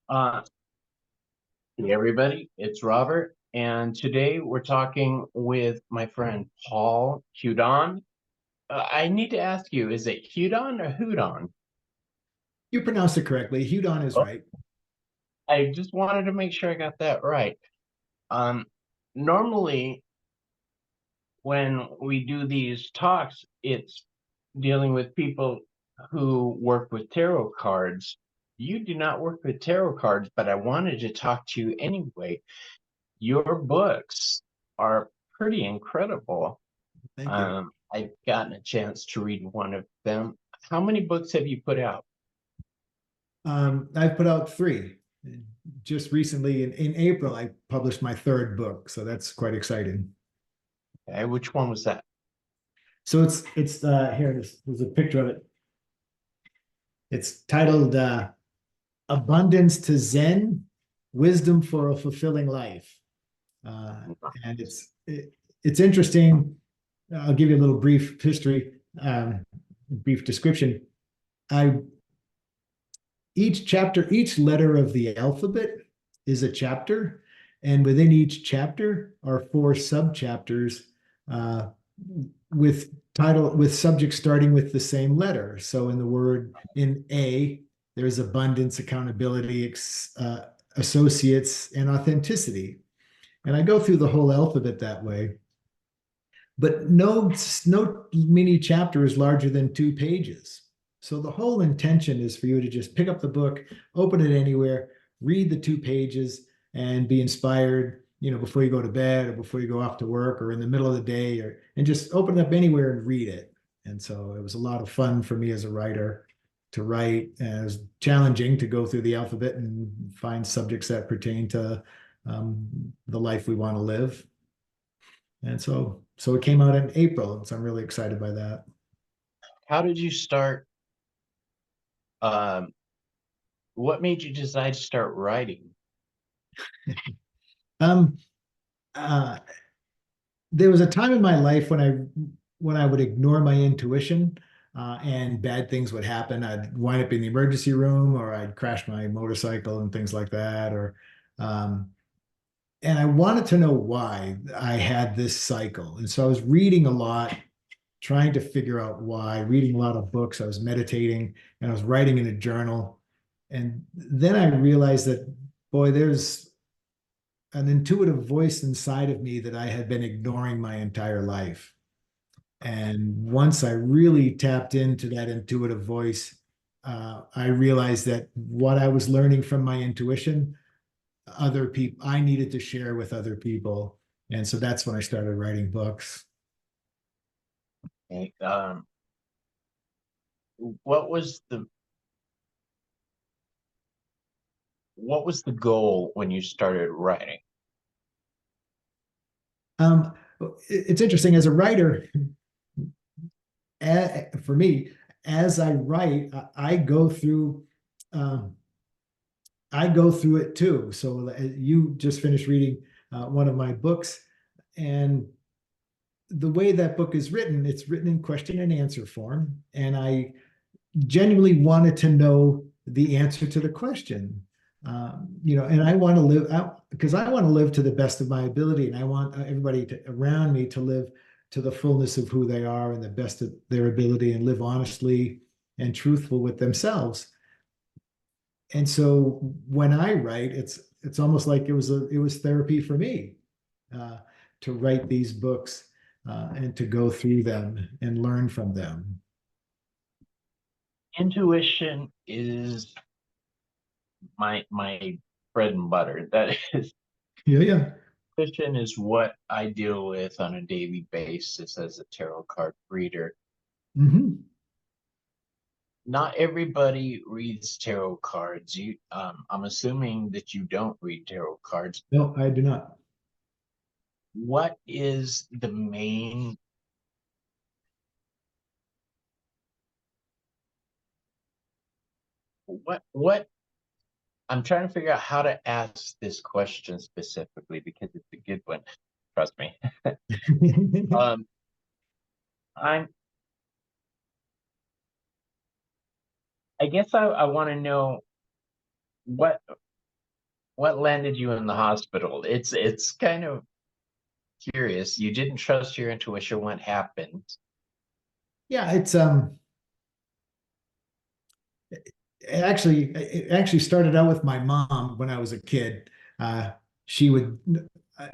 Uh, hey everybody, it's Robert, and today we're talking with my friend Paul Hudon. I need to ask you, is it Hudon or Hudon? You pronounced it correctly. Hudon is Oh, right. I just wanted to make sure I got that right. Um, Normally when we do these talks, it's dealing with people who work with tarot cards. You do not work with tarot cards, but I wanted to talk to you anyway. Your books are pretty incredible. Thank you. I've gotten a chance to read one of them. How many books have you put out? I've put out three. Just recently, in April, I published my third book, so that's quite exciting. Okay, which one was that? So it's here. There's a picture of it. It's titled "Abundance to Zen: Wisdom for a Fulfilling Life," uh, and it's interesting. I'll give you a little brief history, brief description. I each letter of the alphabet is a chapter, and within each chapter are four subchapters uh, with subjects starting with the same letter. So in A, there's abundance, accountability, associates, and authenticity. And I go through the whole alphabet that way. But no mini chapter is larger than 2 pages. So the whole intention is for you to just pick up the book, open it anywhere, read the 2 pages, and be inspired, before you go to bed or before you go off to work or in the middle of the day, and just open it up anywhere and read it. And so it was a lot of fun for me as a writer to write, and it was challenging to go through the alphabet and find subjects that pertain to the life we want to live. And so it came out in April, and so I'm really excited by that. How did you start? Um, what made you decide to start writing? Um, uh, there was a time in my life when I would ignore my intuition, and bad things would happen. I'd wind up in the emergency room, or I'd crash my motorcycle and things like that. Um, and I wanted to know why I had this cycle. And so I was reading a lot, trying to figure out why, reading a lot of books. I was meditating and I was writing in a journal. And then I realized that, boy, there's an intuitive voice inside of me that I had been ignoring my entire life. And once I really tapped into that intuitive voice, I realized that what I was learning from my intuition, other people, I needed to share with other people. And so that's when I started writing books. Okay, what was the what was the goal when you started writing? Um, it's interesting as a writer, for me, as I write, um, I go through it too. So you just finished reading one of my books, and the way that book is written, it's written in question and answer form, and I genuinely wanted to know the answer to the question. And I want to live out because I want to live to the best of my ability, and I want around me to live to the fullness of who they are and the best of their ability, and live honestly and truthful with themselves. And so when I write, it's almost like it was therapy for me, uh, to write these books, and to go through them and learn from them. Intuition is my bread and butter. That is, Yeah, yeah. intuition is what I deal with on a daily basis as a tarot card reader. Hmm. Not everybody reads tarot cards. I'm assuming that you don't read tarot cards. No, I do not. What is the main, what I'm trying to figure out how to ask this question specifically because it's a good one. Trust me. Um, I'm, I guess I want to know what. what landed you in the hospital? It's kind of curious. You didn't trust your intuition. What happened? Yeah, it actually started out with my mom when I was a kid. She would I,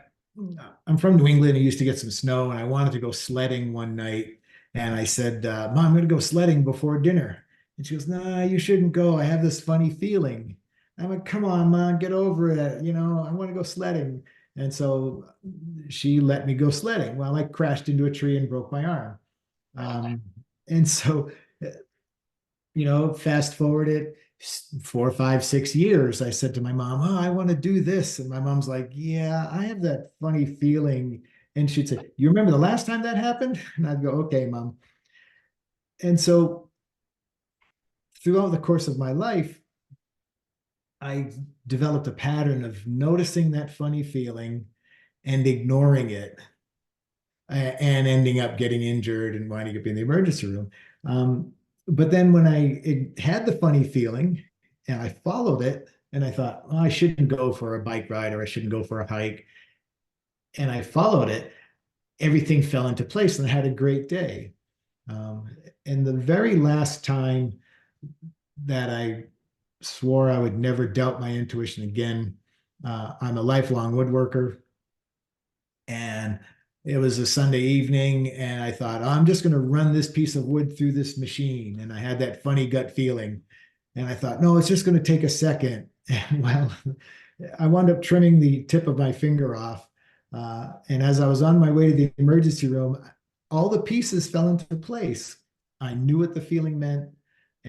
I'm from New England. I used to get some snow, and I wanted to go sledding one night. And I said, "Mom, I'm going to go sledding before dinner." And she goes, "Nah, you shouldn't go. I have this funny feeling." I'm like, "Come on, Mom, get over it. I want to go sledding." And so she let me go sledding. Well, I crashed into a tree and broke my arm. Um, and so fast forward it 4, 5, 6 years, I said to my mom, "Oh, I want to do this." And my mom's like, "Yeah, I have that funny feeling." And she'd say, "You remember the last time that happened?" And I'd go, "Okay, mom." And so throughout the course of my life, I developed a pattern of noticing that funny feeling and ignoring it and ending up getting injured and winding up in the emergency room. But then when I had the funny feeling and I followed it, and I thought, "Oh, I shouldn't go for a bike ride or I shouldn't go for a hike," and I followed it, everything fell into place and I had a great day. Um, and the very last time that I swore I would never doubt my intuition again, I'm a lifelong woodworker. And it was a Sunday evening, and I thought, "Oh, I'm just going to run this piece of wood through this machine." And I had that funny gut feeling. And I thought, "No, it's just going to take a second." And well, I wound up trimming the tip of my finger off. And as I was on my way to the emergency room, all the pieces fell into place. I knew what the feeling meant,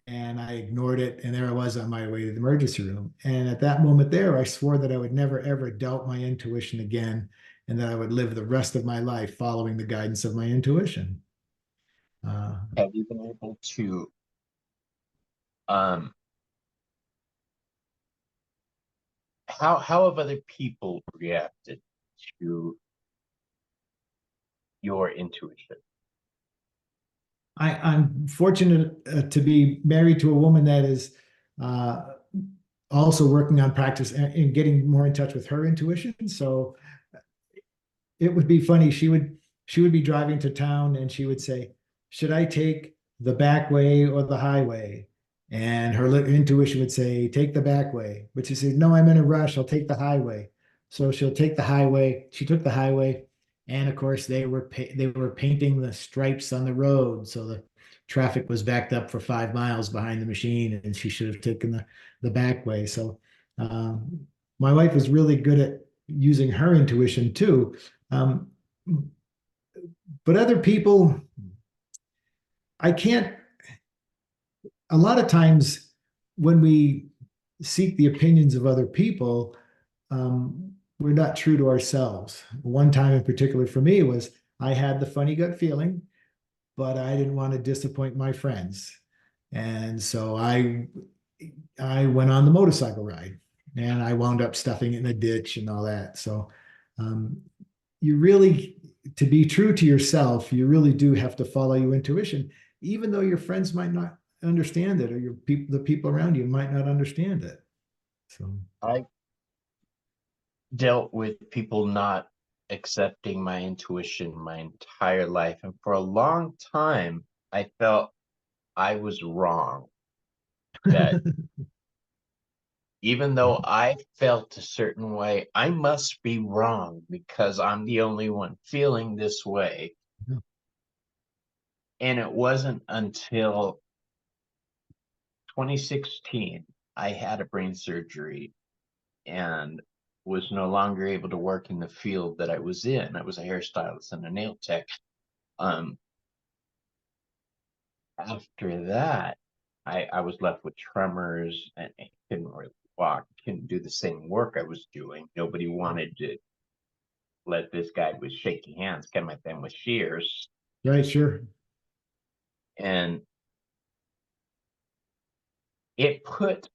and I ignored it. And there I was on my way to the emergency room. And at that moment there, I swore that I would never, ever doubt my intuition again, and that I would live the rest of my life following the guidance of my intuition. Uh, Have you been able to um how have other people reacted to your intuition? I'm fortunate to be married to a woman that is uh, also working on practice and getting more in touch with her intuition. So it would be funny. She would be driving to town and she would say, "Should I take the back way or the highway?" And her intuition would say, "Take the back way." But she said, "No, I'm in a rush. I'll take the highway." So she'll take the highway. She took the highway, and of course they were painting the stripes on the road, so the traffic was backed up for 5 miles behind the machine, and she should have taken the back way. So my wife was really good at using her intuition too. Um, but other people, I can't, a lot of times when we seek the opinions of other people, we're not true to ourselves. One time in particular for me was I had the funny gut feeling, but I didn't want to disappoint my friends. And so I went on the motorcycle ride and I wound up stuffing it in a ditch and all that. So um, you really, to be true to yourself, you really do have to follow your intuition, even though your friends might not understand it or the people around you might not understand it. So I dealt with people not accepting my intuition my entire life, and for a long time I felt I was wrong. That even though I felt a certain way, I must be wrong because I'm the only one feeling this way. And it wasn't until 2016 I had a brain surgery and was no longer able to work in the field that I was in. I was a hairstylist and a nail tech. Um, After that, I was left with tremors and I couldn't really walk, couldn't do the same work I was doing. Nobody wanted to let this guy with shaky hands come at them with shears. right, sure. And it put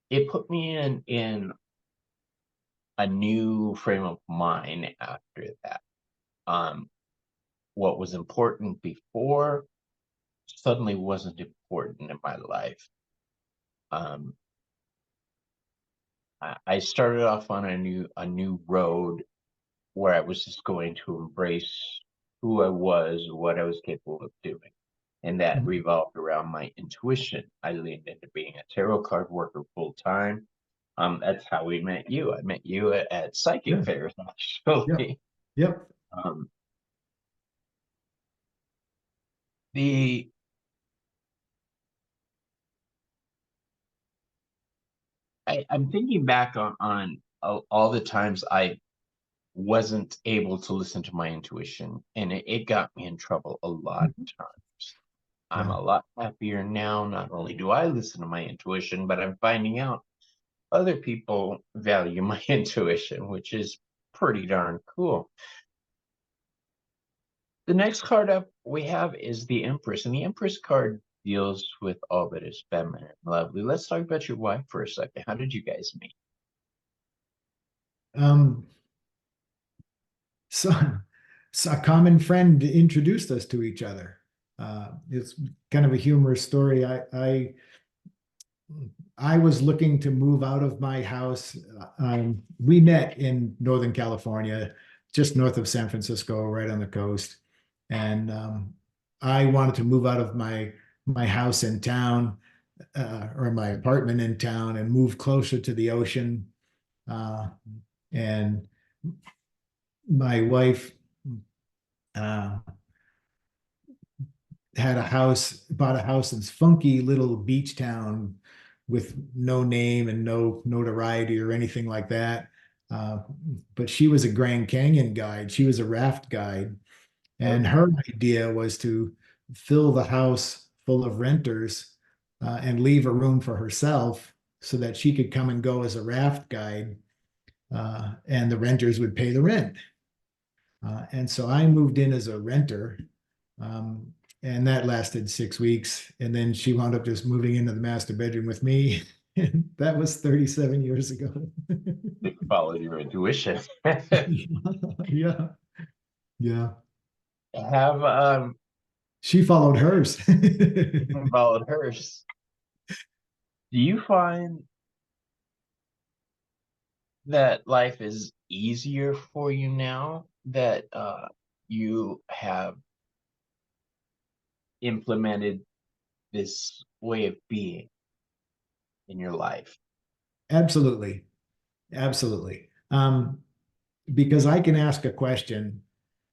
it put me in a new frame of mind after that. Um, what was important before suddenly wasn't important in my life. Um, I started off on a new road where I was just going to embrace who I was, what I was capable of doing. And that Mhm. revolved around my intuition. I leaned into being a tarot card worker full time. That's how we met you. I met you at psychic Yeah. fairs, Yep. actually. Yep. Um, the I'm thinking back on all the times I wasn't able to listen to my intuition, and it got me in trouble a lot Mhm. of times. I'm Yeah. a lot happier now. Not only do I listen to my intuition, but I'm finding out other people value my intuition, which is pretty darn cool. The next card up we have is the Empress, and the Empress card deals with all that is feminine and lovely. Let's talk about your wife for a second. How did you guys meet? Um, so, so a common friend introduced us to each other. It's kind of a humorous story. I was looking to move out of my house. We met in Northern California, just north of San Francisco, right on the coast. And I wanted to move out of my house in town, or my apartment in town, and move closer to the ocean. Uh, and my wife uh, bought a house in this funky little beach town with no name and no notoriety or anything like that. Uh, but she was a Grand Canyon guide. She was a raft guide. And Okay. her idea was to fill the house full of renters, and leave a room for herself so that she could come and go as a raft guide, and the renters would pay the rent. And so I moved in as a renter, um, and that lasted 6 weeks. And then she wound up just moving into the master bedroom with me. And that was 37 years ago. You followed your intuition. Yeah. Yeah. Have She followed hers. followed hers. Do you find that life is easier for you now that you have implemented this way of being in your life? Absolutely. Absolutely. Because I can ask a question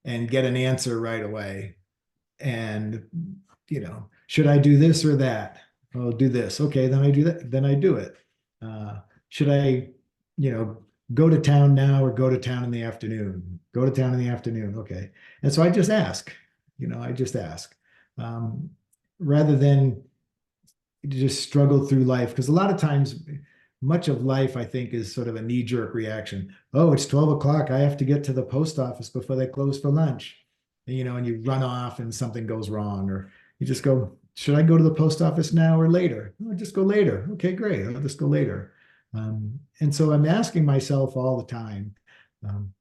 and get an answer right away. And, should I do this or that? I'll do this. Okay, then I do that. Then I do it. Uh, should I, you know, go to town now or go to town in the afternoon? Go to town in the afternoon. Okay. And so I just ask, I just ask, um, rather than just struggle through life. Because a lot of times, much of life, I think, is sort of a knee-jerk reaction. Oh, it's 12 o'clock. I have to get to the post office before they close for lunch. And you run off and something goes wrong, or you just go, should I go to the post office now or later? Oh, just go later. Okay, great. I'll just go later. And so I'm asking myself all the time, um,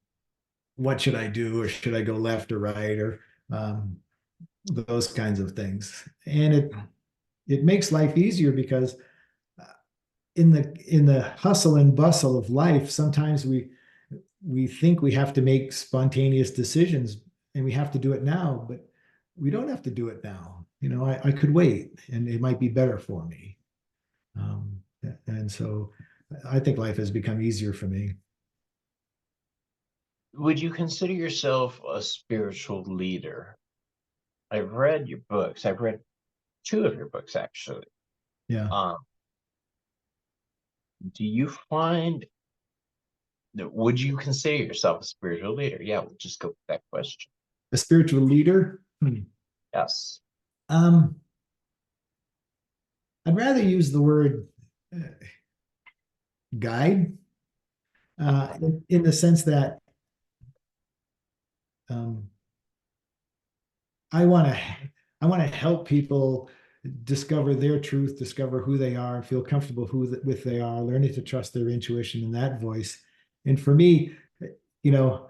what should I do, or should I go left or right, or um, those kinds of things. And it makes life easier because in the hustle and bustle of life, sometimes we think we have to make spontaneous decisions and we have to do it now, but we don't have to do it now. I could wait and it might be better for me. Um, and so I think life has become easier for me. Would you consider yourself a spiritual leader? I've read your books. I've read two of your books actually. Yeah. Um, do you find that would you consider yourself a spiritual leader? Yeah, we'll just go with that question. A spiritual leader. Yes. Um, I'd rather use the word uh, guide, in the sense that, um, I want to I want to help people discover their truth, discover who they are, feel comfortable with they are, learning to trust their intuition and that voice. And for me, you know,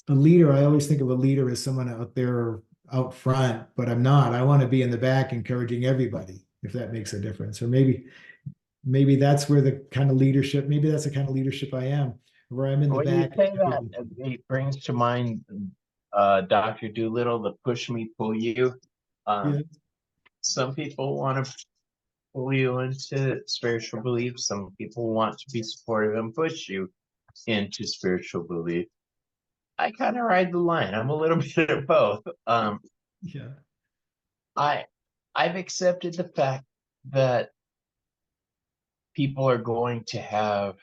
a leader, I always think of a leader as someone out there out front, but I'm not. I want to be in the back encouraging everybody, if that makes a difference. Or maybe maybe that's where the kind of leadership, maybe that's the kind of leadership I am, where I'm in the When you back. say that, it brings to mind Dr. Doolittle, the push me, pull you. Yeah. Some people want to pull you into spiritual beliefs. Some people want to be supportive and push you into spiritual belief. I kind of ride the line. I'm a little bit of both. Yeah. I I've accepted the fact that people are going to have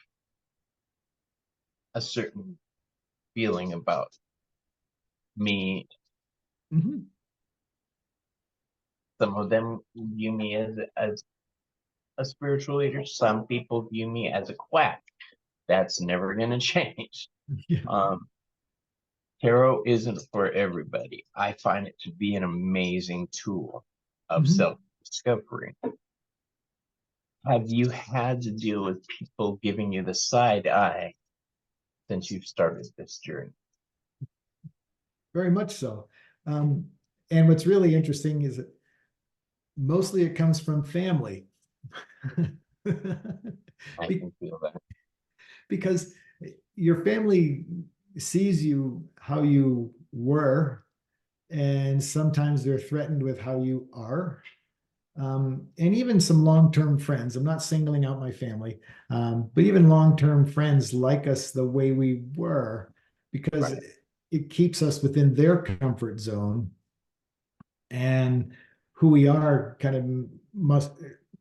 a certain feeling about me. Mhm. Some of them view me as a spiritual leader. Some people view me as a quack. That's never going to change. Yeah. Um, Tarot isn't for everybody. I find it to be an amazing tool of Mhm. self-discovery. Have you had to deal with people giving you the side eye since you've started this journey? Very much so. Um, and what's really interesting is that mostly it comes from family. I Be- can feel that. because your family sees you how you were, and sometimes they're threatened with how you are. And even some long-term friends. I'm not singling out my family, but even long-term friends like us the way we were because Right. it keeps us within their comfort zone, and who we are kind of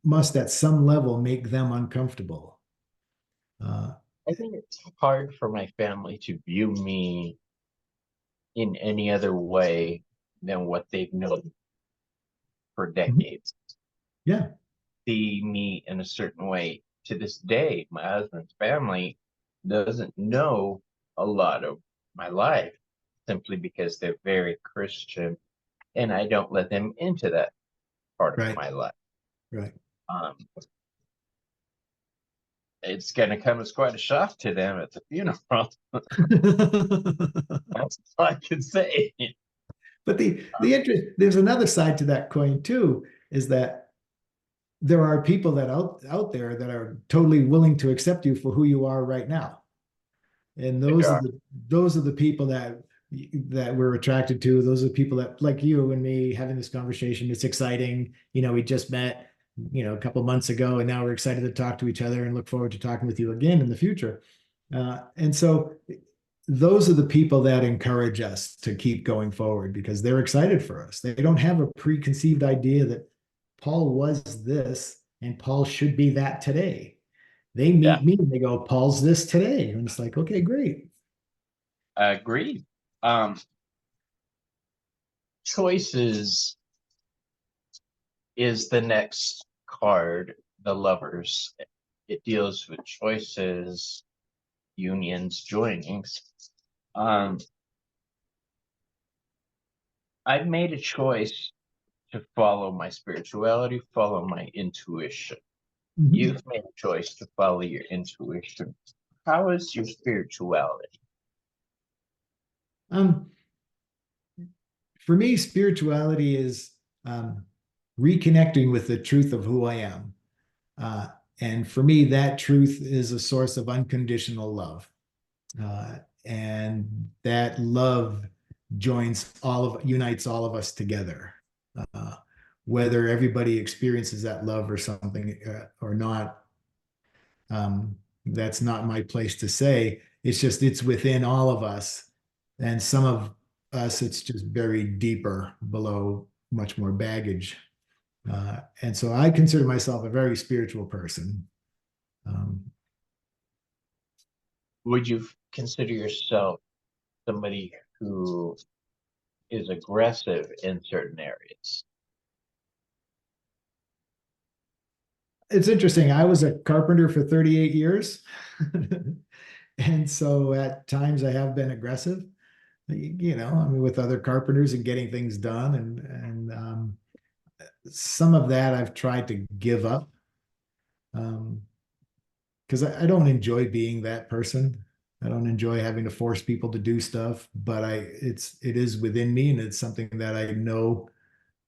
must at some level make them uncomfortable. Uh, I think it's hard for my family to view me in any other way than what they've known for decades. yeah, See me in a certain way. To this day, my husband's family doesn't know a lot of my life simply because they're very Christian and I don't let them into that part of right, my life. right. Um, it's going to come as quite a shock to them at the funeral. That's all I can say. But the interest, there's another side to that coin too, is that there are people that out there that are totally willing to accept you for who you are right now. And those are the people that we're attracted to. Those are the people that, like you and me, having this conversation. It's exciting. We just met, a couple months ago, and now we're excited to talk to each other and look forward to talking with you again in the future. And so those are the people that encourage us to keep going forward because they're excited for us. They don't have a preconceived idea that Paul was this and Paul should be that today. They Yeah, meet me and they go, Paul's this today. And it's like, okay, great. agreed. Choices is the next card, the lovers. It deals with choices, unions, joinings. Um, I've made a choice to follow my spirituality, follow my intuition. Mhm. You've made a choice to follow your intuition. How is your spirituality? Um, for me, spirituality is um, reconnecting with the truth of who I am. Uh, and for me, that truth is a source of unconditional love. And that love unites all of us together. Uh, Whether everybody experiences that love or something or not, that's not my place to say. It's just, it's within all of us. And some of us, it's just buried deeper below much more baggage. And so I consider myself a very spiritual person. Um, Would you consider yourself somebody who is aggressive in certain areas? it's interesting. I was a carpenter for 38 years. And so at times I have been aggressive, I mean, with other carpenters and getting things done. And some of that I've tried to give up um, because I don't enjoy being that person. I don't enjoy having to force people to do stuff, but it is within me, and it's something that I know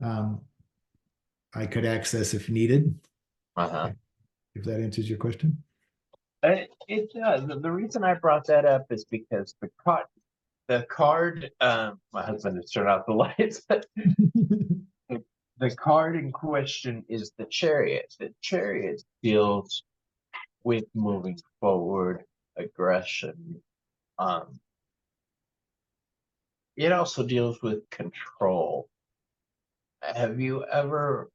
um, I could access if needed. Uh-huh. if that answers your question. It does. The reason I brought that up is because the card, my husband has turned off the lights. The card in question is the Chariot. The Chariot deals with moving forward, aggression. Um, it also deals with control. Have you ever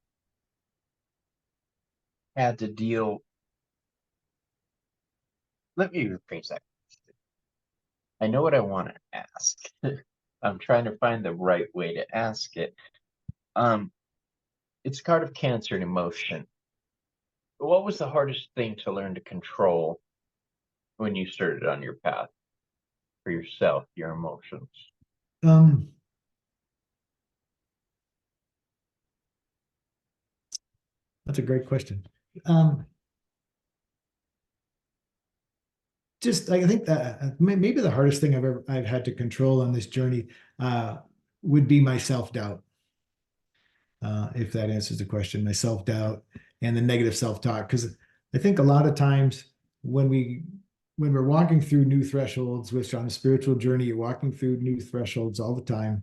had to deal? Let me rephrase that. I know what I want to ask. I'm trying to find the right way to ask it. Um, it's a card of cancer and emotion. What was the hardest thing to learn to control when you started on your path for yourself, your emotions? Um, that's a great question. Um, just I think that maybe the hardest thing I've had to control on this journey would be my self-doubt. If that answers the question, my self-doubt and the negative self-talk. Because I think a lot of times when we're walking through new thresholds, which on a spiritual journey, you're walking through new thresholds all the time,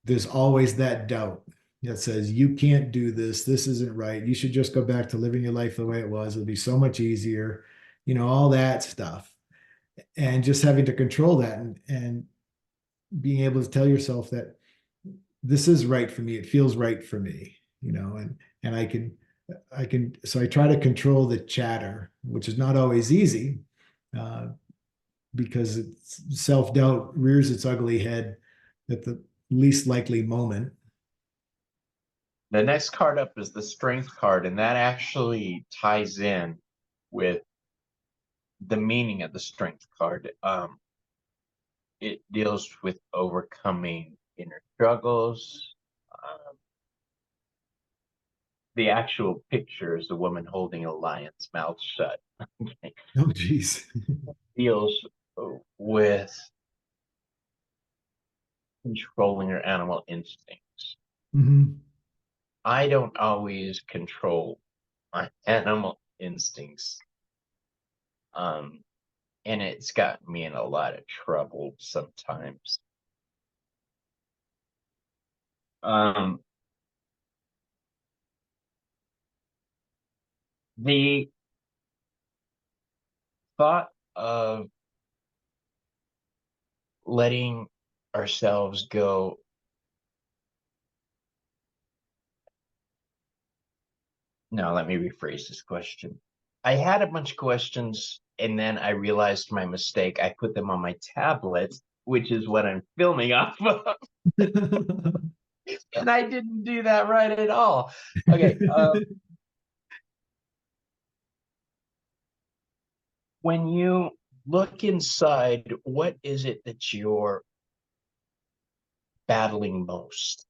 there's always that doubt that says, you can't do this, this isn't right, you should just go back to living your life the way it was, it'll be so much easier, all that stuff. And just having to control that and being able to tell yourself that this is right for me, it feels right for me, and I can so I try to control the chatter, which is not always easy, uh, because self-doubt rears its ugly head at the least likely moment. The next card up is the Strength card, and that actually ties in with the meaning of the Strength card. It deals with overcoming inner struggles. Um, the actual picture is a woman holding a lion's mouth shut. Oh, geez. Deals with controlling your animal instincts. Mm-hmm. I don't always control my animal instincts. Um, and it's gotten me in a lot of trouble sometimes. Um, the thought of letting ourselves go. No, let me rephrase this question. I had a bunch of questions and then I realized my mistake. I put them on my tablet, which is what I'm filming off of. And I didn't do that right at all. Okay. When you look inside, what is it that you're battling most?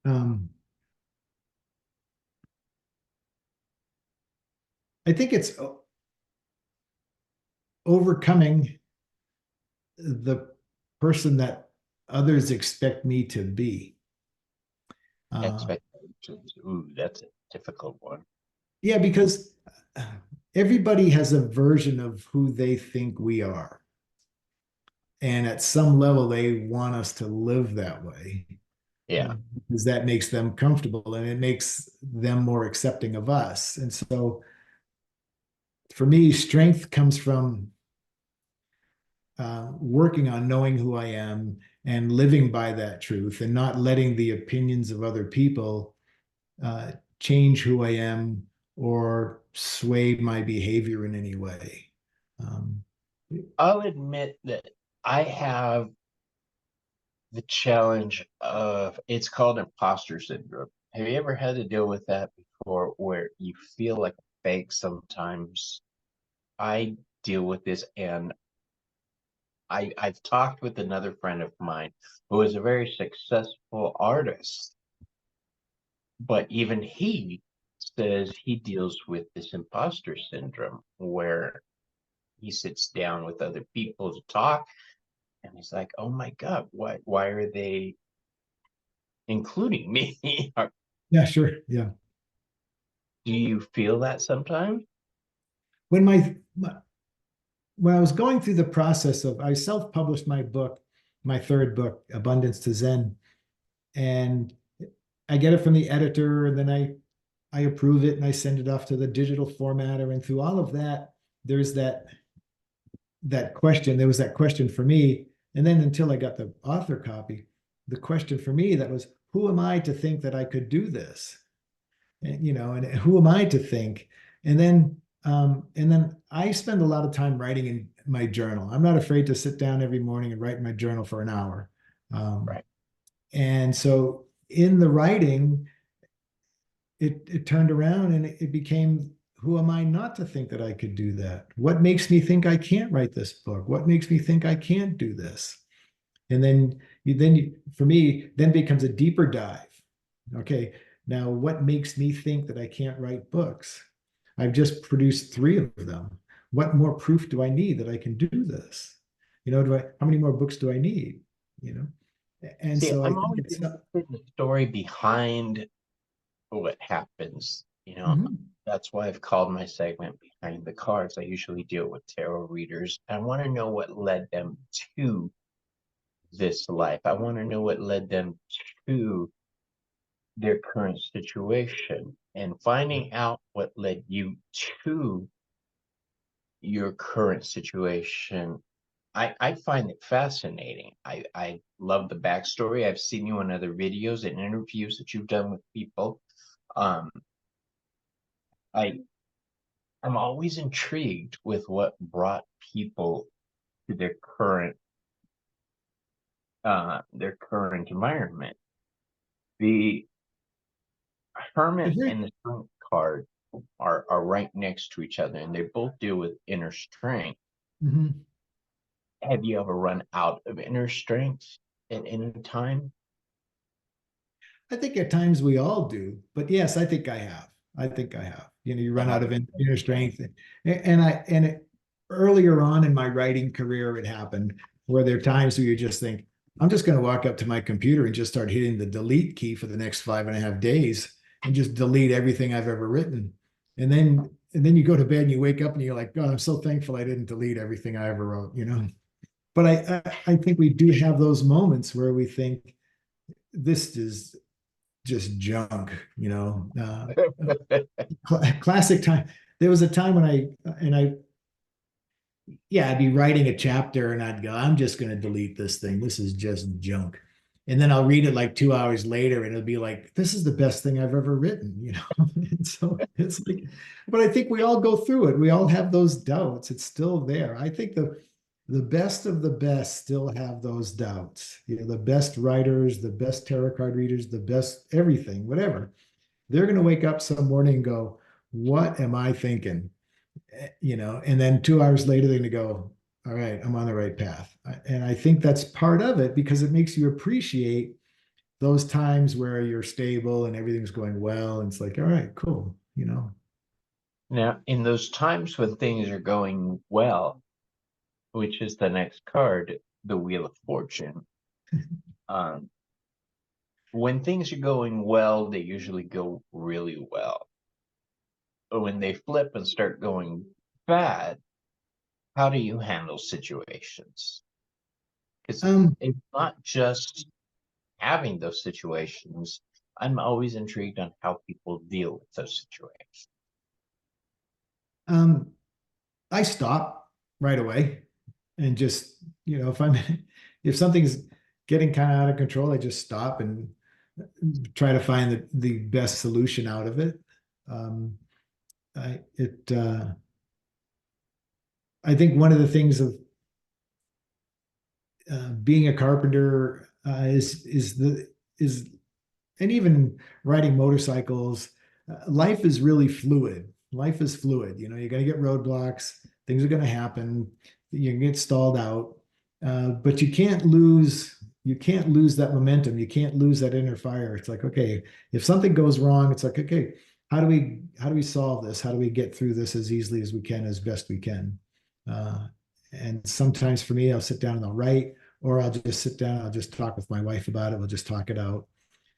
um, I think it's overcoming the person that others expect me to be. Expectations. Ooh, that's a difficult one. Yeah, because everybody has a version of who they think we are. And at some level, they want us to live that way, Yeah. because that makes them comfortable and it makes them more accepting of us. And so for me, strength comes from working on knowing who I am and living by that truth and not letting the opinions of other people uh, change who I am or sway my behavior in any way. Um, I'll admit that I have the challenge of it's called imposter syndrome. Have you ever had to deal with that before where you feel like a fake sometimes? I deal with this and I've talked with another friend of mine who is a very successful artist, but even he says he deals with this imposter syndrome where he sits down with other people to talk and he's like, oh my God, why are they including me? Yeah, sure. Yeah. Do you feel that sometimes? When when I was going through the process of, I self-published my book, my third book, Abundance to Zen, and I get it from the editor, and then I approve it and I send it off to the digital formatter. And through all of that, there's that question. There was that question for me. And then until I got the author copy, the question for me that was, who am I to think that I could do this? And and who am I to think? And then I spend a lot of time writing in my journal. I'm not afraid to sit down every morning and write in my journal for an hour. Um, Right. and so in the writing, it turned around and it became, who am I not to think that I could do that? What makes me think I can't write this book? What makes me think I can't do this? And then for me, then becomes a deeper dive. Okay, now what makes me think that I can't write books? I've just produced three of them. What more proof do I need that I can do this? How many more books do I need? You know, and See, so I I'm think always it's. interested in the story behind what happens. Mhm. That's why I've called my segment Behind the Cards. I usually deal with tarot readers. I want to know what led them to this life. I want to know what led them to their current situation. And finding out what led you to your current situation, I find it fascinating. I love the backstory. I've seen you in other videos and interviews that you've done with people. Um, I I'm always intrigued with what brought people to their current environment. The But hermit here, and the strength card are right next to each other, and they both deal with inner strength. mhm. Have you ever run out of inner strength at any time? I think at times we all do, but yes, I think I have. I think I have. You So run how out do of you inner strength, earlier on in my writing career, it happened where there are times where you just think, I'm just going to walk up to my computer and just start hitting the delete key for the next 5.5 days and just delete everything I've ever written, and then you go to bed and you wake up and you're like, God, I'm so thankful I didn't delete everything I ever wrote. But I think we do have those moments where we think this is just junk, classic time. There was a time when yeah, I'd be writing a chapter and I'd go, I'm just going to delete this thing. This is just junk. And then I'll read it like 2 hours later and it'll be like, this is the best thing I've ever written. And so it's like, but I think we all go through it. We all have those doubts. It's still there. I think the best of the best still have those doubts. The best writers, the best tarot card readers, the best everything, whatever. They're going to wake up some morning and go, what am I thinking? And then 2 hours later, they're going to go, all right, I'm on the right path. And I think that's part of it because it makes you appreciate those times where you're stable and everything's going well. And it's like, all right, cool. Now, in those times when things are going well, which is the next card, the Wheel of Fortune, um, when things are going well, they usually go really well. But when they flip and start going bad, how do you handle situations? Because Um, it's not just having those situations. I'm always intrigued on how people deal with those situations. um, I stop right away and just, if something's getting kind of out of control, I just stop and try to find the best solution out of it. Um, I it I think one of the things of being a carpenter is and even riding motorcycles, life is really fluid. Life is fluid. You're going to get roadblocks. Things are going to happen. You can get stalled out, but you can't lose that momentum. You can't lose that inner fire. It's like, okay, if something goes wrong, it's like, okay, how do we solve this? How do we get through this as easily as we can, as best we can? Uh, and sometimes for me, I'll sit down and I'll write, or I'll just sit down. I'll just talk with my wife about it. We'll just talk it out.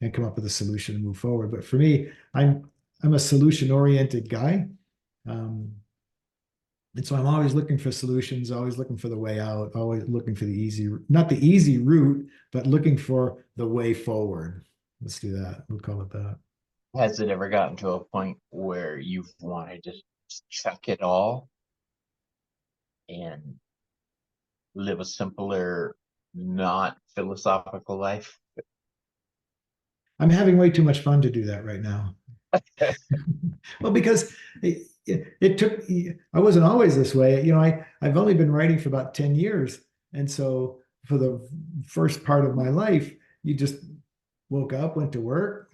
and come up with a solution and move forward. But for me, I'm a solution-oriented guy. Um, and so I'm always looking for solutions, always looking for the way out, always looking for the easy, not the easy route, but looking for the way forward. Let's do that. We'll call it that. Has it ever gotten to a point where you've wanted to chuck it all and live a simpler, not philosophical life? I'm having way too much fun to do that right now. Well, because it took, I wasn't always this way. I've only been writing for about 10 years. And so for the first part of my life, you just woke up, went to work,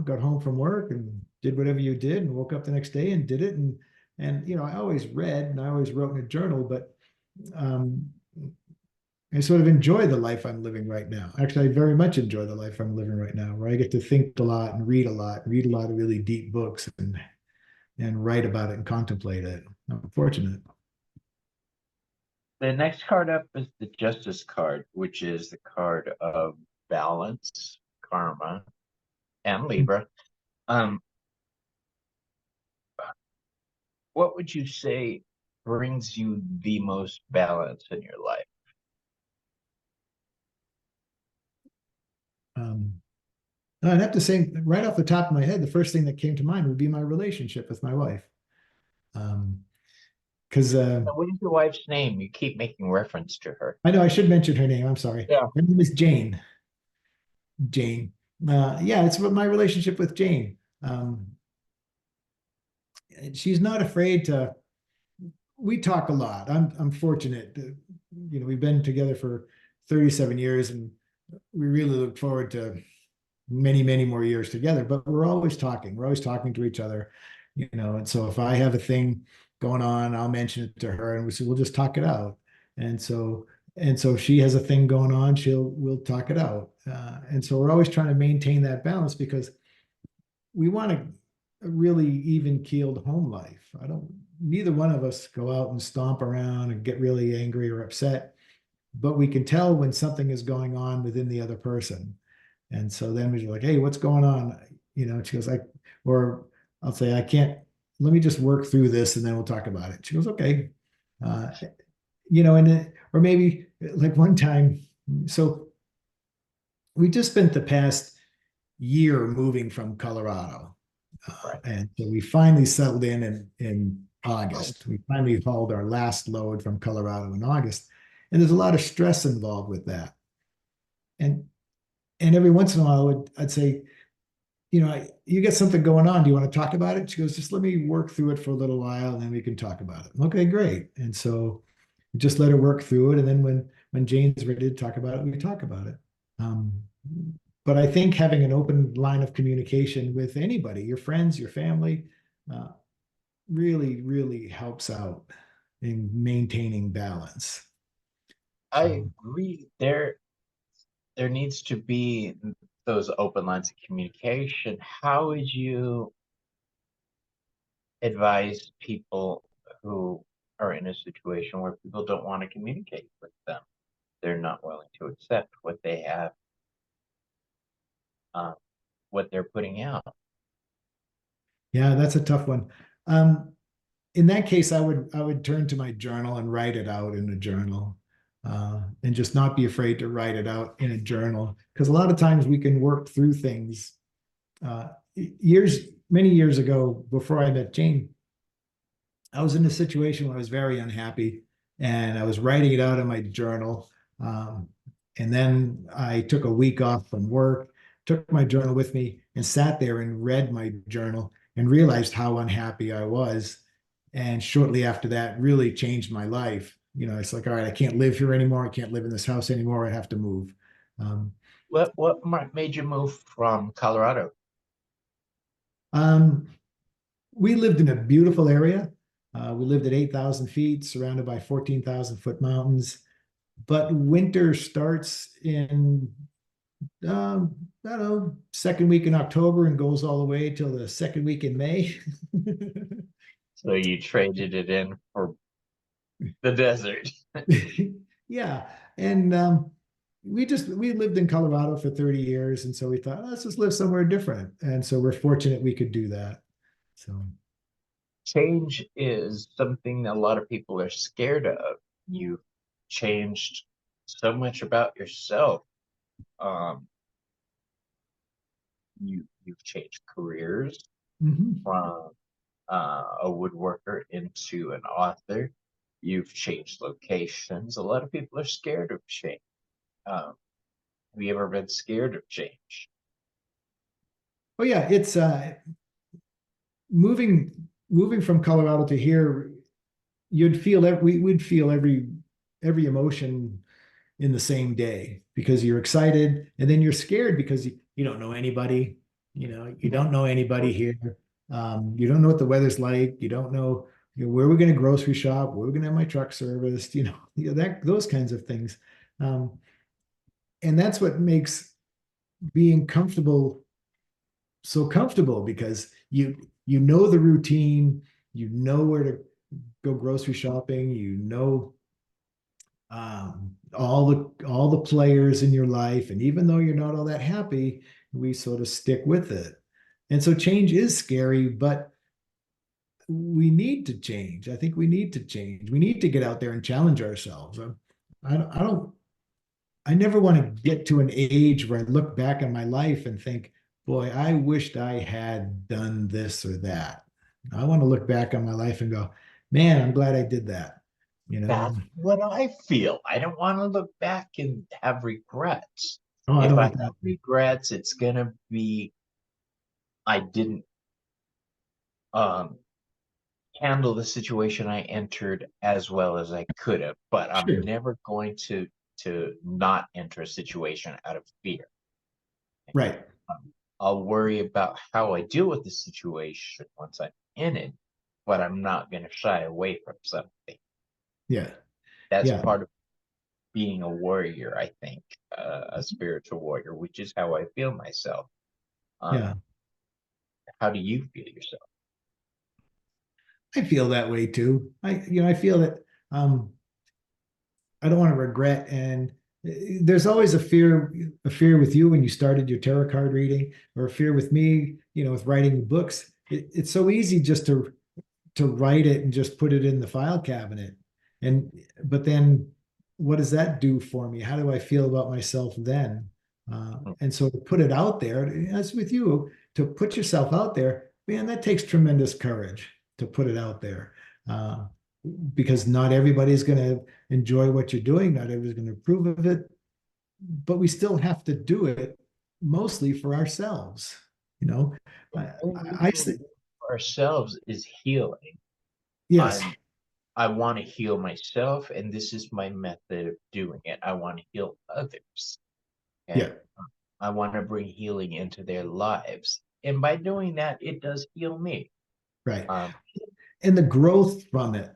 got home from work and did whatever you did and woke up the next day and did it. And I always read and I always wrote in a journal, but um, I sort of enjoy the life I'm living right now. Actually, I very much enjoy the life I'm living right now, where I get to think a lot and read a lot, read a lot of really deep books and write about it and contemplate it. I'm fortunate. The next card up is the Justice card, which is the card of balance, karma, and Libra. What would you say brings you the most balance in your life? I'd have to say, right off the top of my head, the first thing that came to mind would be my relationship with my wife. Because What is your wife's name? You keep making reference to her. I know I should mention her name. I'm sorry. Yeah. Her name is Jane. Jane. Yeah, it's my relationship with Jane. She's not afraid to. We talk a lot. I'm fortunate. We've been together for 37 years, and we really look forward to many, many more years together. But we're always talking. We're always talking to each other. And so if I have a thing going on, I'll mention it to her, and we'll just talk it out. And so if she has a thing going on, we'll talk it out. And so we're always trying to maintain that balance because we want a really even keeled home life. Neither one of us go out and stomp around and get really angry or upset, but we can tell when something is going on within the other person. And so then we're like, hey, what's going on? She goes, or I'll say, I can't, let me just work through this and then we'll talk about it. She goes, okay. Or maybe like one time, so we just spent the past year moving from Colorado. And so we finally settled in August. We finally hauled our last load from Colorado in August. And there's a lot of stress involved with that. And every once in a while, I'd say, you get something going on. Do you want to talk about it? She goes, just let me work through it for a little while and then we can talk about it. Okay, great. And so we just let her work through it. And then when Jane's ready to talk about it, we talk about it. But I think having an open line of communication with anybody, your friends, your family, really, really helps out in maintaining balance. I agree. There needs to be those open lines of communication. How would you advise people who are in a situation where people don't want to communicate with them? They're not willing to accept what they have, what they're putting out. Yeah, that's a tough one. In that case, I would turn to my journal and write it out in a journal, and just not be afraid to write it out in a journal. Because a lot of times we can work through things. Many years ago, before I met Jane, I was in a situation where I was very unhappy, and I was writing it out in my journal. And then I took a week off from work, took my journal with me, and sat there and read my journal and realized how unhappy I was. And shortly after that, really changed my life. It's like, all right, I can't live here anymore. I can't live in this house anymore. I have to move. What made you move from Colorado? We lived in a beautiful area. We lived at 8,000 feet, surrounded by 14,000-foot mountains. But winter starts in, I don't know, second week in October and goes all the way till the second week in May. So you traded it in for the desert. Yeah. And we lived in Colorado for 30 years, and so we thought, let's just live somewhere different. And so we're fortunate we could do that. So Change is something that a lot of people are scared of. You've changed so much about yourself. Um, you've changed careers mhm. from a woodworker into an author. You've changed locations. A lot of people are scared of change. Um, have you ever been scared of change? Oh yeah, it's moving from Colorado to here, we'd feel every emotion in the same day because you're excited and then you're scared because you don't know anybody. You don't know anybody here. You don't know what the weather's like. You don't know, where we're going to grocery shop, where we're going to have my truck serviced. That those kinds of things. Um, and that's what makes being comfortable so comfortable because you know the routine, you know where to go grocery shopping, all the players in your life, and even though you're not all that happy, we sort of stick with it. And so change is scary, but we need to change. I think we need to change. We need to get out there and challenge ourselves. I don't I never want to get to an age where I look back on my life and think, boy, I wished I had done this or that. I want to look back on my life and go, man, I'm glad I did that. You know, That's what I feel. I don't want to look back and have regrets. oh, I If don't I want have that. regrets, it's gonna be I didn't um handle the situation I entered as well as I could have, but I'm Sure. never going to not enter a situation out of fear. Right. I'll worry about how I deal with the situation once I'm in it, but I'm not going to shy away from something. Yeah. That's Yeah. part of being a warrior, I think, a spiritual warrior, which is how I feel myself. Yeah. Um, how do you feel yourself? I feel that way too. I feel that um, I don't want to regret. And there's always a fear with you when you started your tarot card reading, or a fear with me, with writing books. It's so easy just to write it and just put it in the file cabinet. But then what does that do for me? How do I feel about myself then? And so to put it out there, as with you, to put yourself out there, man, that takes tremendous courage to put it out there. Uh, because not everybody's going to enjoy what you're doing, not everybody's going to approve of it, but we still have to do it mostly for ourselves. You know, I, All we I really do for ourselves is healing. yes, I'm I want to heal myself, and this is my method of doing it. I want to heal others, yeah, and I want to bring healing into their lives. And by doing that, it does heal me. right. Um, And the growth from it,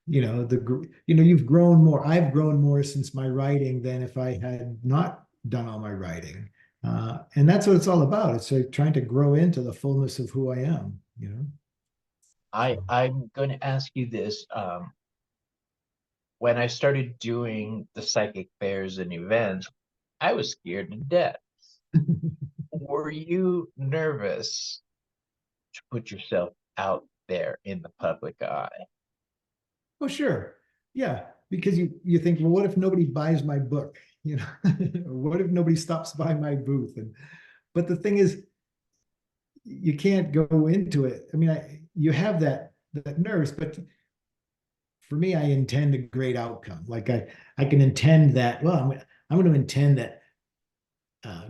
you've grown more. I've grown more since my writing than if I had not done all my writing. And that's what it's all about. It's like trying to grow into the fullness of who I am. So, I'm going to ask you this. When I started doing the psychic fairs and events, I was scared to death. Were you nervous to put yourself out there in the public eye? oh, sure. Yeah. Because you think, well, what if nobody buys my book? Or what if nobody stops by my booth? But the thing is, you can't go into it. I mean, you have that nerves, but for me, I intend a great outcome. Like I can intend that. Well, I'm going to intend that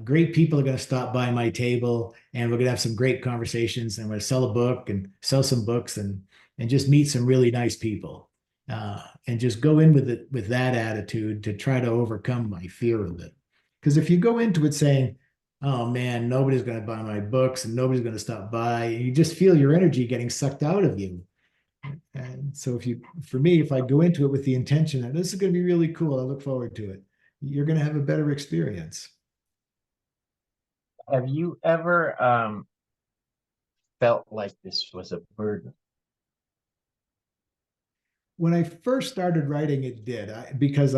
great people are going to stop by my table, and we're going to have some great conversations. And I'm going to sell a book and sell some books and just meet some really nice people, and just go in with it with that attitude to try to overcome my fear of it. Because if you go into it saying, "Oh man, nobody's going to buy my books and nobody's going to stop by," you just feel your energy getting sucked out of you. And so for me, if I go into it with the intention that this is going to be really cool, I look forward to it, you're going to have a better experience. Have you ever felt like this was a burden? When I first started writing, it did because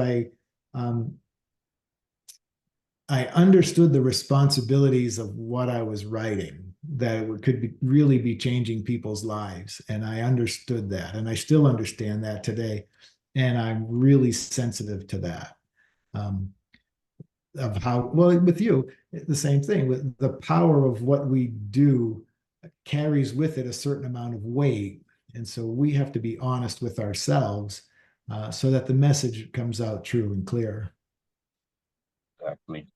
um, I understood the responsibilities of what I was writing, that it could really be changing people's lives. And I understood that. And I still understand that today. And I'm really sensitive to that. Um, of how, well, with you, the same thing, with the power of what we do carries with it a certain amount of weight. And so we have to be honest with ourselves so that the message comes out true and clear. Exactly.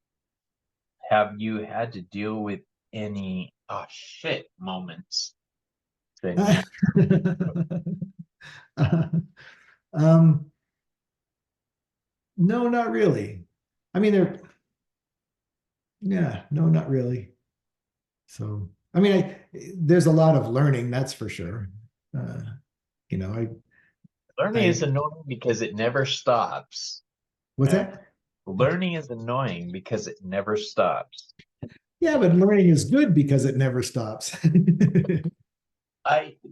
Have you had to deal with any oh shit moments that need? um, no, not really. I mean, yeah, no, not really. So, I mean, there's a lot of learning, that's for sure. Uh, you know, Learning is I, annoying because it never stops. what's Uh, that? learning is annoying because it never stops. Yeah, but learning is good because it never stops.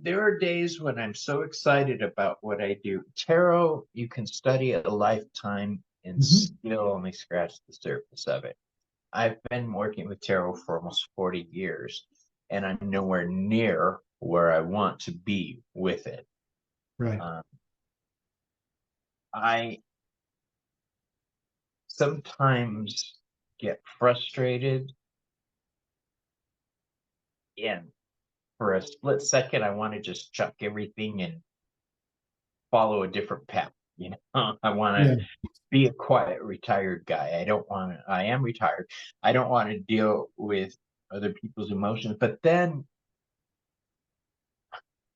There are days when I'm so excited about what I do. Tarot, you can study a lifetime and Mhm. still only scratch the surface of it. I've been working with tarot for almost 40 years, and I'm nowhere near where I want to be with it. Right. Um, I sometimes get frustrated, and for a split second, I want to just chuck everything and follow a different path. You know, I want Yeah. to be a quiet, retired guy. I don't want to, I am retired. I don't want to deal with other people's emotions. But then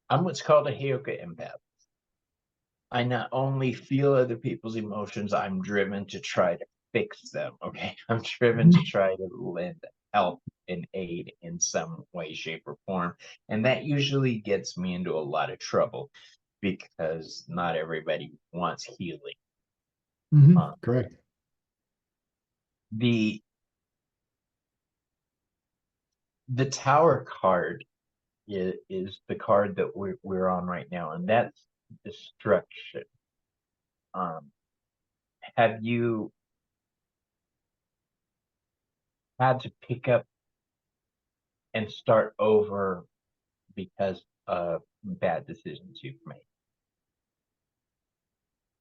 I'm what's called a Heyoka empath. I not only feel other people's emotions, I'm driven to try to fix them. Okay. I'm driven to Mhm. try to lend help and aid in some way, shape, or form. And that usually gets me into a lot of trouble because not everybody wants healing. Mhm. Um, Correct. the the tower card is the card that we're on right now, and that's destruction. Um, have you had to pick up and start over because of bad decisions you've made?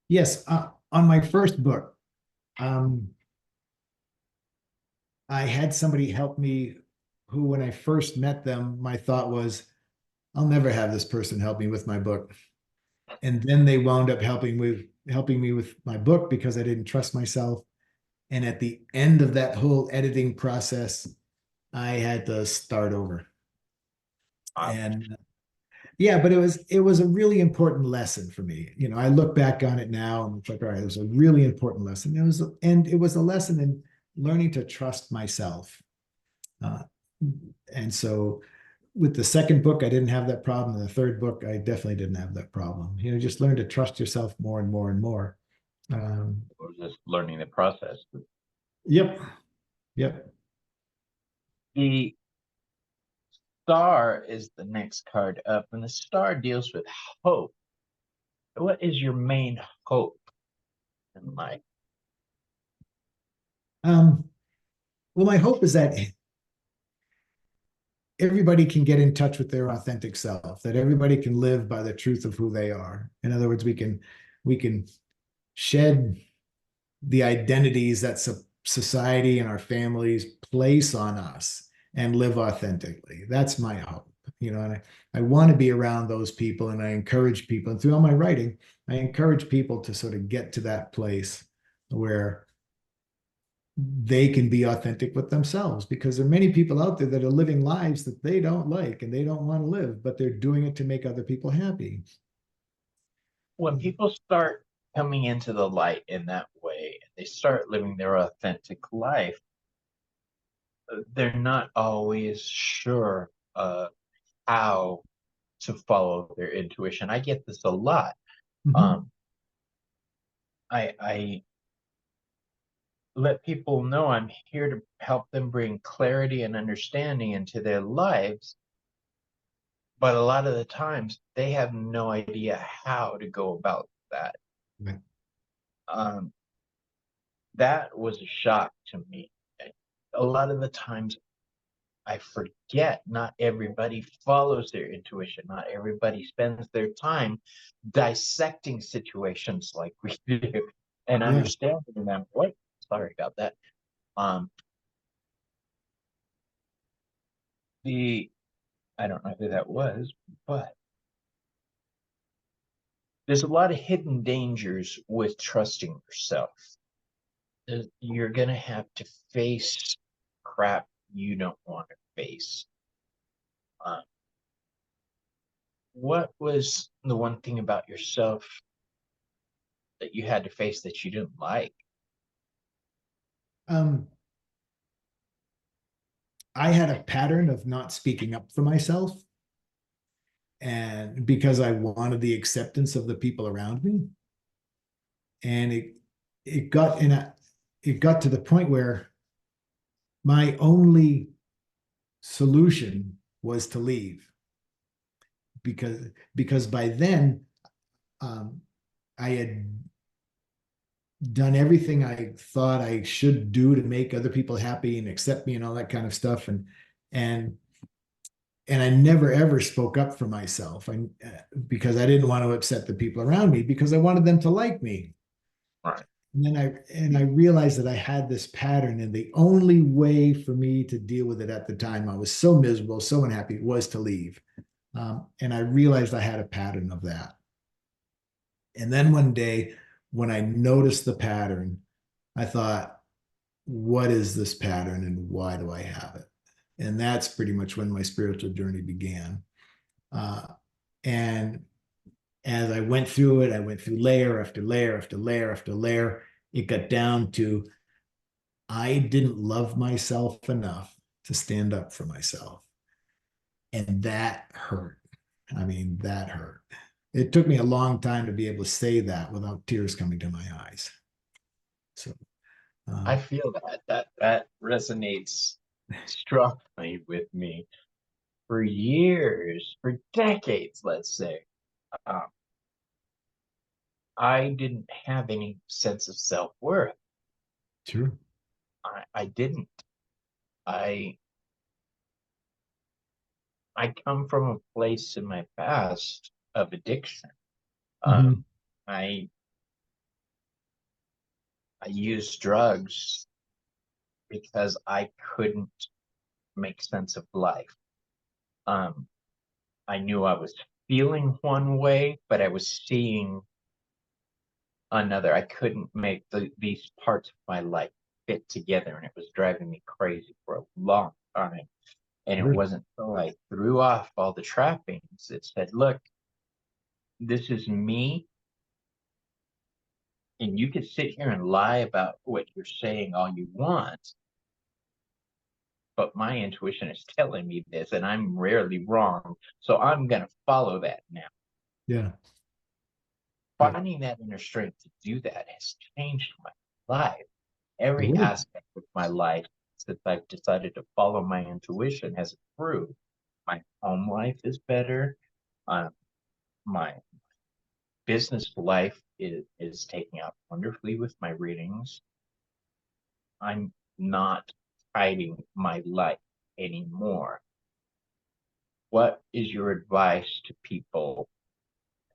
Yes. On my first book, um, I had somebody help me who, when I first met them, my thought was, I'll never have this person help me with my book. And then they wound up helping me with my book because I didn't trust myself. And at the end of that whole editing process, I had to start over. And yeah, but it was a really important lesson for me. You know, I look back on it now and it's like, all right, it was a really important lesson. It was a lesson in learning to trust myself. Uh, and so with the second book, I didn't have that problem. In the third book, I definitely didn't have that problem. You know, just learn to trust yourself more and more and more. Or just learning the process? Yep, yep. The star is the next card up, and the star deals with hope. What is your main hope in life? Um, well, my hope is that everybody can get in touch with their authentic self, that everybody can live by the truth of who they are. In other words, we can shed the identities that society and our families place on us and live authentically. That's my hope. You know, and I want to be around those people, and I encourage people. And through all my writing, I encourage people to sort of get to that place where they can be authentic with themselves, because there are many people out there that are living lives that they don't like and they don't want to live, but they're doing it to make other people happy. When people start coming into the light in that way, they start living their authentic life, they're not always sure how to follow their intuition. I get this a lot. Mhm. Um, I let people know I'm here to help them bring clarity and understanding into their lives, but a lot of the times they have no idea how to go about that. Right. Um, that was a shock to me. a lot of the times I forget not everybody follows their intuition. Not everybody spends their time dissecting situations like we do and Yeah. understanding them. What? Sorry about that. Um, the I don't know who that was, but there's a lot of hidden dangers with trusting yourself. You're gonna have to face crap you don't want to face. Uh, what was the one thing about yourself that you had to face that you didn't like? Um, I had a pattern of not speaking up for myself, and because I wanted the acceptance of the people around me. And it got in a it got to the point where my only solution was to leave, because by then, um, I had done everything I thought I should do to make other people happy and accept me and all that kind of stuff, and and I never ever spoke up for myself. Because I didn't want to upset the people around me, because I wanted them to like me. Right. And then I realized that I had this pattern, and the only way for me to deal with it at the time, I was so miserable, so unhappy, was to leave. And I realized I had a pattern of that. And then one day, when I noticed the pattern, I thought, what is this pattern and why do I have it? And that's pretty much when my spiritual journey began. Uh, and as I went through it, I went through layer after layer after layer after layer. It got down to, I didn't love myself enough to stand up for myself. And that hurt. I mean, that hurt. It took me a long time to be able to say that without tears coming to my eyes. So, I feel that resonates strongly with me. For years, for decades, let's say, um, I didn't have any sense of self-worth. true. I didn't. I I come from a place in my past of addiction. Mhm. I I used drugs because I couldn't make sense of life. Um, I knew I was feeling one way, but I was seeing another. I couldn't make these parts of my life fit together, and it was driving me crazy for a long time. And it Sure. wasn't until I threw off all the trappings that said, look, this is me, and you can sit here and lie about what you're saying all you want, but my intuition is telling me this, and I'm rarely wrong. So I'm going to follow that now. Yeah. Yeah. Finding that inner strength to do that has changed my life. Every Totally. aspect of my life since I've decided to follow my intuition has improved. My home life is better. My business life is taking out wonderfully with my readings. I'm not hiding my light anymore. What is your advice to people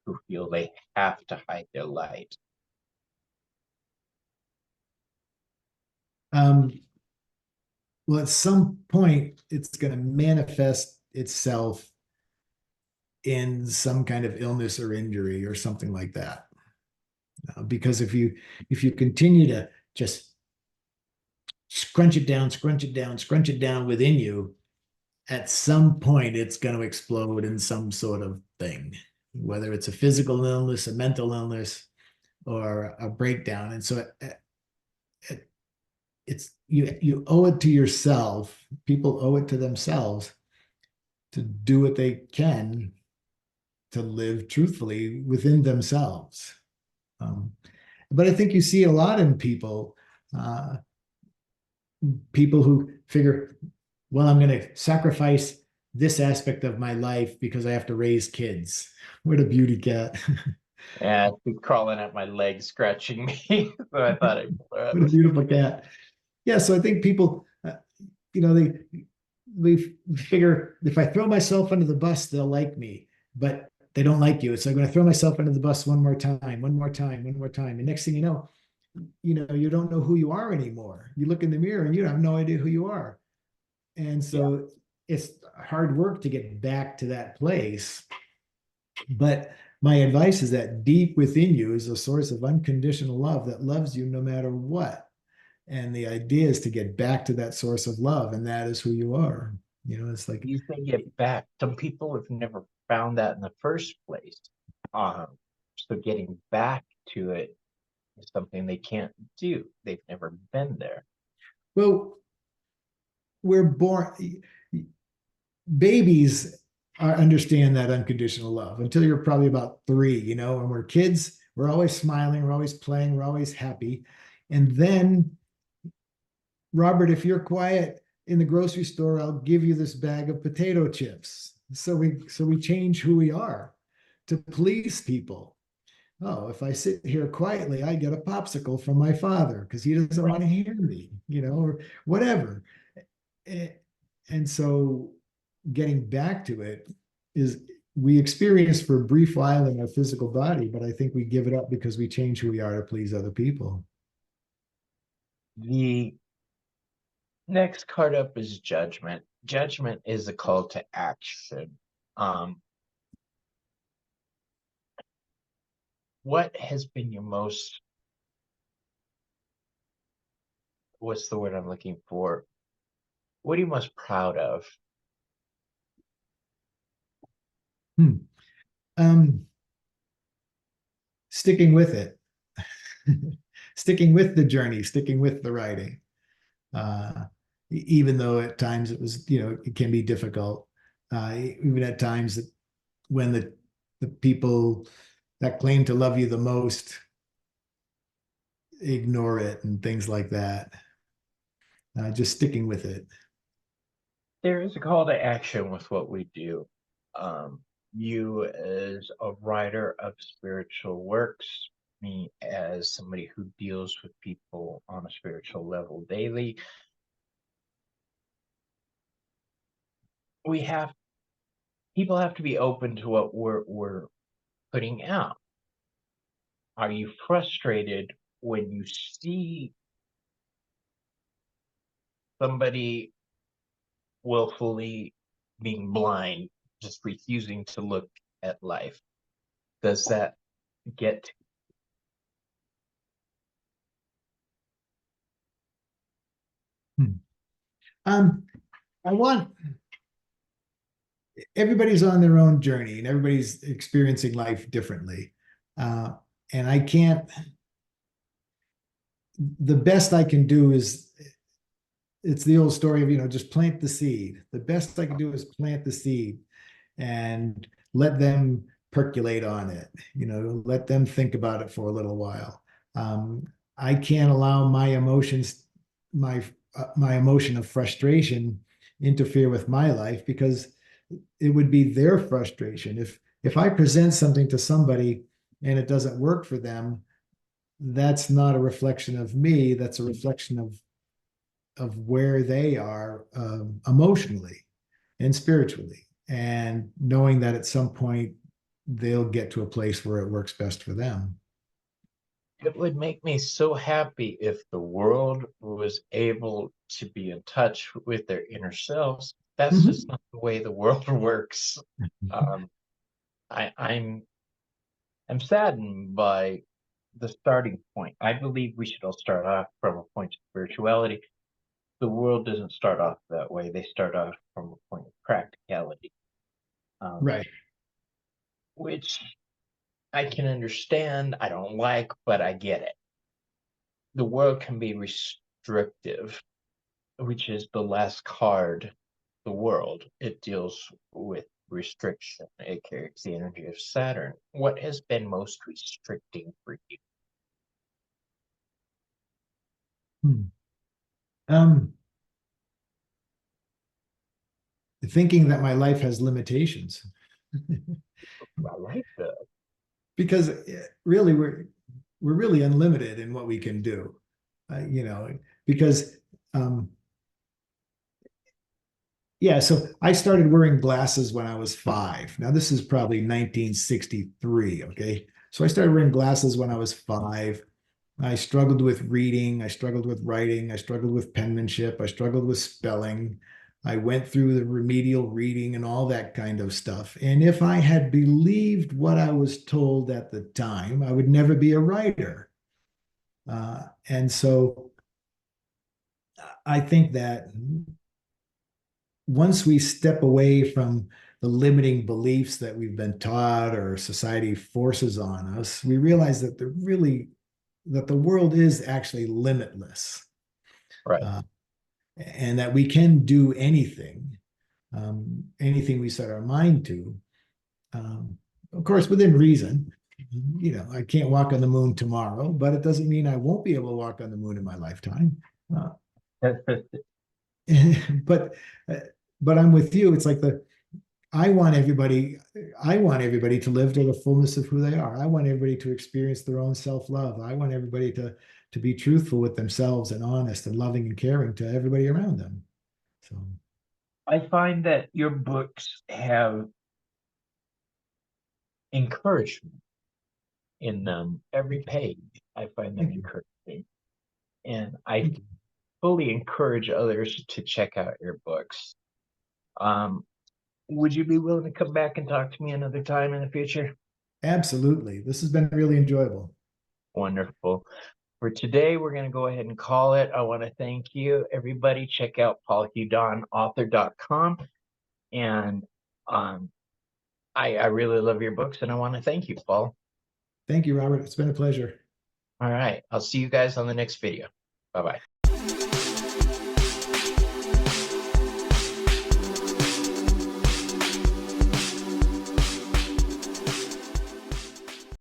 who feel they have to hide their light? Um, well, at some point, it's going to manifest itself in some kind of illness or injury or something like that. Because if you continue to just scrunch it down, scrunch it down, scrunch it down within you, at some point it's going to explode in some sort of thing, whether it's a physical illness, a mental illness, or a breakdown. And so it's you owe it to yourself. People owe it to themselves to do what they can to live truthfully within themselves. Um, but I think you see a lot in uh, people who figure, well, I'm going to sacrifice this aspect of my life because I have to raise kids. What a beauty cat. And keep crawling at my leg, scratching me. So I thought I'd pull her up. What a beautiful cat. Yeah, so I think people, we figure if I throw myself under the bus, they'll like me, but they don't like you. So I'm going to throw myself under the bus one more time, one more time, one more time. And next thing you don't know who you are anymore. You look in the mirror and you have no idea who you are. And Yeah. so it's hard work to get back to that place. But my advice is that deep within you is a source of unconditional love that loves you no matter what. And the idea is to get back to that source of love, and that is who you are. It's like, You say get back. Some people have never found that in the first place. So getting back to it is something they can't do. They've never been there. well, we're born, babies understand that unconditional love until you're probably about 3, and we're kids, we're always smiling, we're always playing, we're always happy. And then, Robert, if you're quiet in the grocery store, I'll give you this bag of potato chips. So we change who we are to please people. Oh, if I sit here quietly, I get a popsicle from my father because he doesn't Right. want to hear me, or whatever. And so getting back to it is, we experience for a brief while in our physical body, but I think we give it up because we change who we are to please other people. The next card up is judgment. Judgment is a call to action. What has been your most, what's the word I'm looking for? What are you most proud of? Hmm. Um, Sticking with it, sticking with the journey, sticking with the writing. Even though at times it can be difficult. Even at times that when the people that claim to love you the most ignore it and things like that. Just sticking with it. There is a call to action with what we do. You as a writer of spiritual works, me as somebody who deals with people on a spiritual level daily, we have people have to be open to what we're putting out. Are you frustrated when you see somebody willfully being blind, just refusing to look at life? Does that get Hmm. I want Everybody's on their own journey and everybody's experiencing life differently. Uh, and the best I can do is, it's the old story of, just plant the seed. The best I can do is plant the seed and let them percolate on it, let them think about it for a little while. I can't allow my emotions, my emotion of frustration interfere with my life, because it would be their frustration. If I present something to somebody and it doesn't work for them, that's not a reflection of me. That's a reflection of where they are, emotionally and spiritually, and knowing that at some point they'll get to a place where it works best for them. It would make me so happy if the world was able to be in touch with their inner selves. That's just Mhm. not the way the world works. Um, I'm saddened by the starting point. I believe we should all start off from a point of spirituality. The world doesn't start off that way. They start off from a point of practicality, um, Right. which I can understand. I don't like, but I get it. The world can be restrictive, which is the last card, the world. It deals with restriction. It carries the energy of Saturn. What has been most restricting for you? Hmm. Um, Thinking that my life has limitations. I like that. Because really we're really unlimited in what we can do, because um, Yeah, so I started wearing glasses when I was 5. Now, this is probably 1963, okay? So I started wearing glasses when I was 5. I struggled with reading, I struggled with writing, I struggled with penmanship, I struggled with spelling. I went through the remedial reading and all that kind of stuff. And if I had believed what I was told at the time, I would never be a writer. And so I think that once we step away from the limiting beliefs that we've been taught or society forces on us, we realize that the world is actually limitless, Right. uh, and that we can do anything, anything we set our mind to. Um, of course, within reason. I can't walk on the moon tomorrow, but it doesn't mean I won't be able to walk on the moon in my lifetime. Uh, but uh, but I'm with you. It's like I want everybody, I want everybody to live to the fullness of who they are. I want everybody to experience their own self-love. I want everybody to be truthful with themselves and honest and loving and caring to everybody around them. So I find that your books have encouragement in them. Every page, I find them thank you. encouraging. And I fully encourage others to check out your books. Would you be willing to come back and talk to me another time in the future? Absolutely. This has been really enjoyable. Wonderful. For today, we're going to go ahead and call it. I want to thank you, everybody. Check out paulhudonauthor.com. And I really love your books, and I want to thank you, Paul. Thank you, Robert. It's been a pleasure. All right. I'll see you guys on the next video. Bye-bye.